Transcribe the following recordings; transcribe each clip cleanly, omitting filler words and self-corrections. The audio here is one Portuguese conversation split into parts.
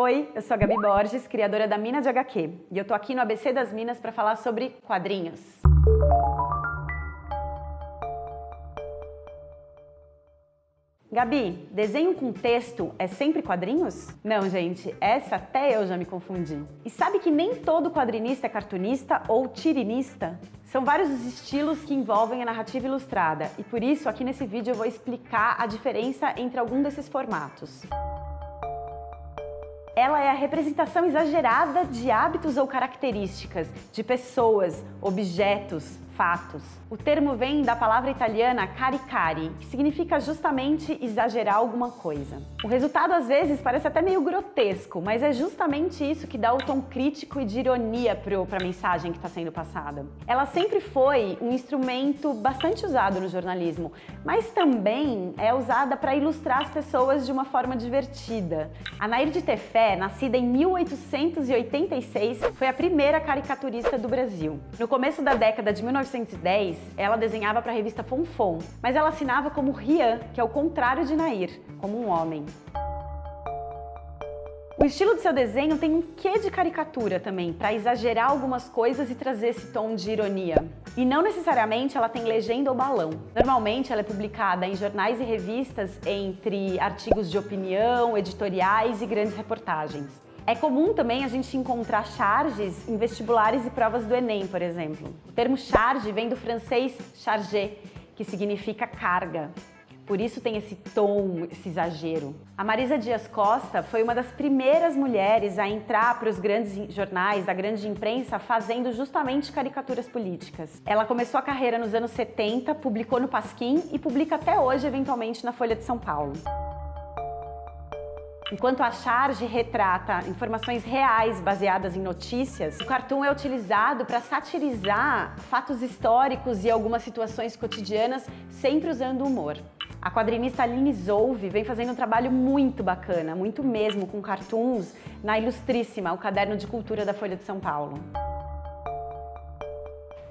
Oi, eu sou a Gabi Borges, criadora da Mina de HQ, e eu tô aqui no ABC das Minas para falar sobre quadrinhos. Gabi, desenho com texto é sempre quadrinhos? Não, gente, essa até eu já me confundi. E sabe que nem todo quadrinista é cartunista ou tirinista? São vários os estilos que envolvem a narrativa ilustrada, e por isso aqui nesse vídeo eu vou explicar a diferença entre algum desses formatos. Ela é a representação exagerada de hábitos ou características, de pessoas, objetos, fatos. O termo vem da palavra italiana caricare, que significa justamente exagerar alguma coisa. O resultado às vezes parece até meio grotesco, mas é justamente isso que dá o tom crítico e de ironia para a mensagem que está sendo passada. Ela sempre foi um instrumento bastante usado no jornalismo, mas também é usada para ilustrar as pessoas de uma forma divertida. A Nair de Tefé, nascida em 1886, foi a primeira caricaturista do Brasil. No começo da década de 1910, ela desenhava para a revista Fonfon, mas ela assinava como Rian, que é o contrário de Nair, como um homem. O estilo de seu desenho tem um quê de caricatura também, para exagerar algumas coisas e trazer esse tom de ironia. E não necessariamente ela tem legenda ou balão. Normalmente ela é publicada em jornais e revistas entre artigos de opinião, editoriais e grandes reportagens. É comum também a gente encontrar charges em vestibulares e provas do Enem, por exemplo. O termo charge vem do francês charger, que significa carga. Por isso tem esse tom, esse exagero. A Marisa Dias Costa foi uma das primeiras mulheres a entrar para os grandes jornais, da grande imprensa, fazendo justamente caricaturas políticas. Ela começou a carreira nos anos 70, publicou no Pasquim e publica até hoje, eventualmente, na Folha de São Paulo. Enquanto a charge retrata informações reais baseadas em notícias, o cartoon é utilizado para satirizar fatos históricos e algumas situações cotidianas, sempre usando humor. A quadrinista Aline Zolve vem fazendo um trabalho muito bacana, muito mesmo, com cartoons na Ilustríssima, o caderno de cultura da Folha de São Paulo.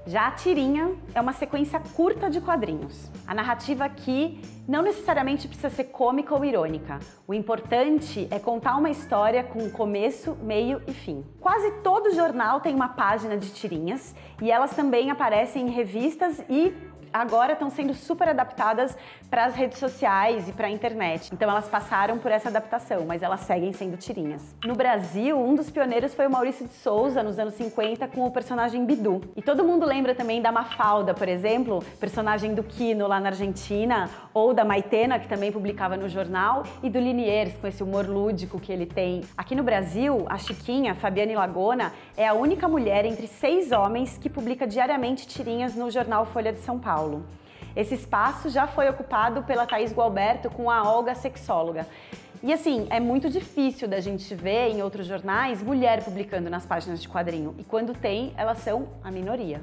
Já a tirinha é uma sequência curta de quadrinhos. A narrativa aqui não necessariamente precisa ser cômica ou irônica. O importante é contar uma história com começo, meio e fim. Quase todo jornal tem uma página de tirinhas e elas também aparecem em revistas e agora estão sendo super adaptadas para as redes sociais e para a internet. Então elas passaram por essa adaptação, mas elas seguem sendo tirinhas. No Brasil, um dos pioneiros foi o Maurício de Souza, nos anos 50, com o personagem Bidu. E todo mundo lembra também da Mafalda, por exemplo, personagem do Quino lá na Argentina, ou da Maitena, que também publicava no jornal, e do Liniers, com esse humor lúdico que ele tem. Aqui no Brasil, a Chiquinha, Fabiane Lagona, é a única mulher entre 6 homens que publica diariamente tirinhas no jornal Folha de São Paulo. Esse espaço já foi ocupado pela Thaís Gualberto com a Olga Sexóloga. E assim, é muito difícil da gente ver em outros jornais mulher publicando nas páginas de quadrinho. E quando tem, elas são a minoria.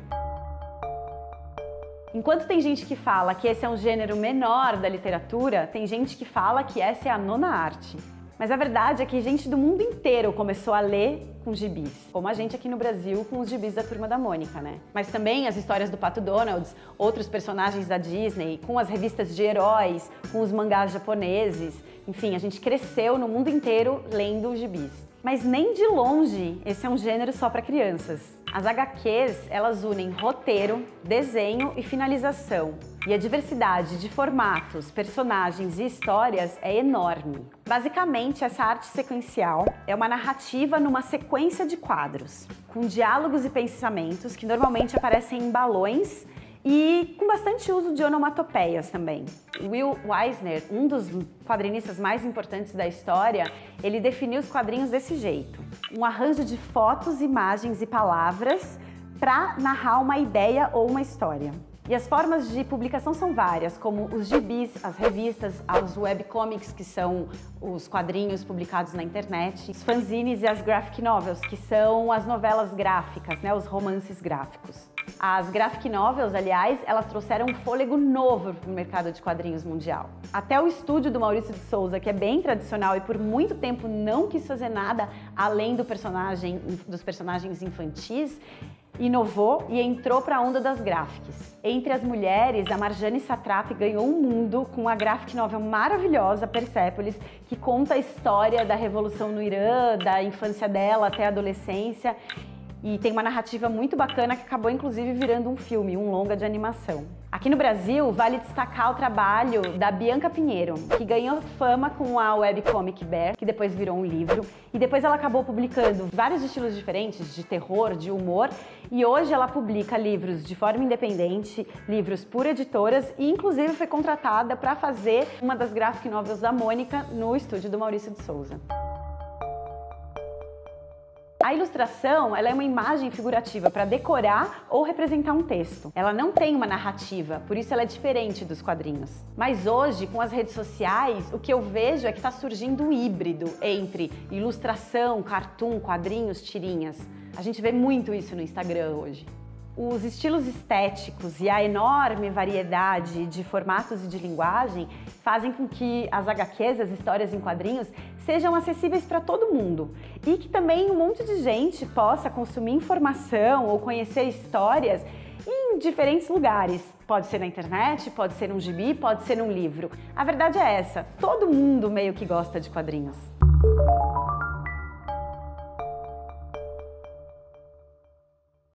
Enquanto tem gente que fala que esse é um gênero menor da literatura, tem gente que fala que essa é a nona arte. Mas a verdade é que gente do mundo inteiro começou a ler com gibis, como a gente aqui no Brasil com os gibis da Turma da Mônica, né? Mas também as histórias do Pato Donald, outros personagens da Disney, com as revistas de heróis, com os mangás japoneses. Enfim, a gente cresceu no mundo inteiro lendo gibis. Mas nem de longe esse é um gênero só para crianças. As HQs, elas unem roteiro, desenho e finalização. E a diversidade de formatos, personagens e histórias é enorme. Basicamente, essa arte sequencial é uma narrativa numa sequência de quadros, com diálogos e pensamentos que normalmente aparecem em balões e com bastante uso de onomatopeias também. Will Eisner, um dos quadrinistas mais importantes da história, ele definiu os quadrinhos desse jeito. Um arranjo de fotos, imagens e palavras para narrar uma ideia ou uma história. E as formas de publicação são várias, como os gibis, as revistas, os webcomics, que são os quadrinhos publicados na internet, os fanzines e as graphic novels, que são as novelas gráficas, né, os romances gráficos. As graphic novels, aliás, elas trouxeram um fôlego novo para o mercado de quadrinhos mundial. Até o estúdio do Maurício de Souza, que é bem tradicional e por muito tempo não quis fazer nada além dos personagens infantis, inovou e entrou para a onda das graphics. Entre as mulheres, a Marjane Satrapi ganhou um mundo com a graphic novel maravilhosa Persepolis, que conta a história da Revolução no Irã, da infância dela até a adolescência, e tem uma narrativa muito bacana que acabou inclusive virando um filme, um longa de animação. Aqui no Brasil, vale destacar o trabalho da Bianca Pinheiro, que ganhou fama com a webcomic Bear, que depois virou um livro, e depois ela acabou publicando vários estilos diferentes, de terror, de humor, e hoje ela publica livros de forma independente, livros por editoras, e inclusive foi contratada para fazer uma das graphic novels da Mônica no estúdio do Maurício de Souza. A ilustração, ela é uma imagem figurativa para decorar ou representar um texto. Ela não tem uma narrativa, por isso ela é diferente dos quadrinhos. Mas hoje, com as redes sociais, o que eu vejo é que está surgindo um híbrido entre ilustração, cartoon, quadrinhos, tirinhas. A gente vê muito isso no Instagram hoje. Os estilos estéticos e a enorme variedade de formatos e de linguagem fazem com que as HQs, as histórias em quadrinhos, sejam acessíveis para todo mundo e que também um monte de gente possa consumir informação ou conhecer histórias em diferentes lugares. Pode ser na internet, pode ser num gibi, pode ser num livro. A verdade é essa, todo mundo meio que gosta de quadrinhos.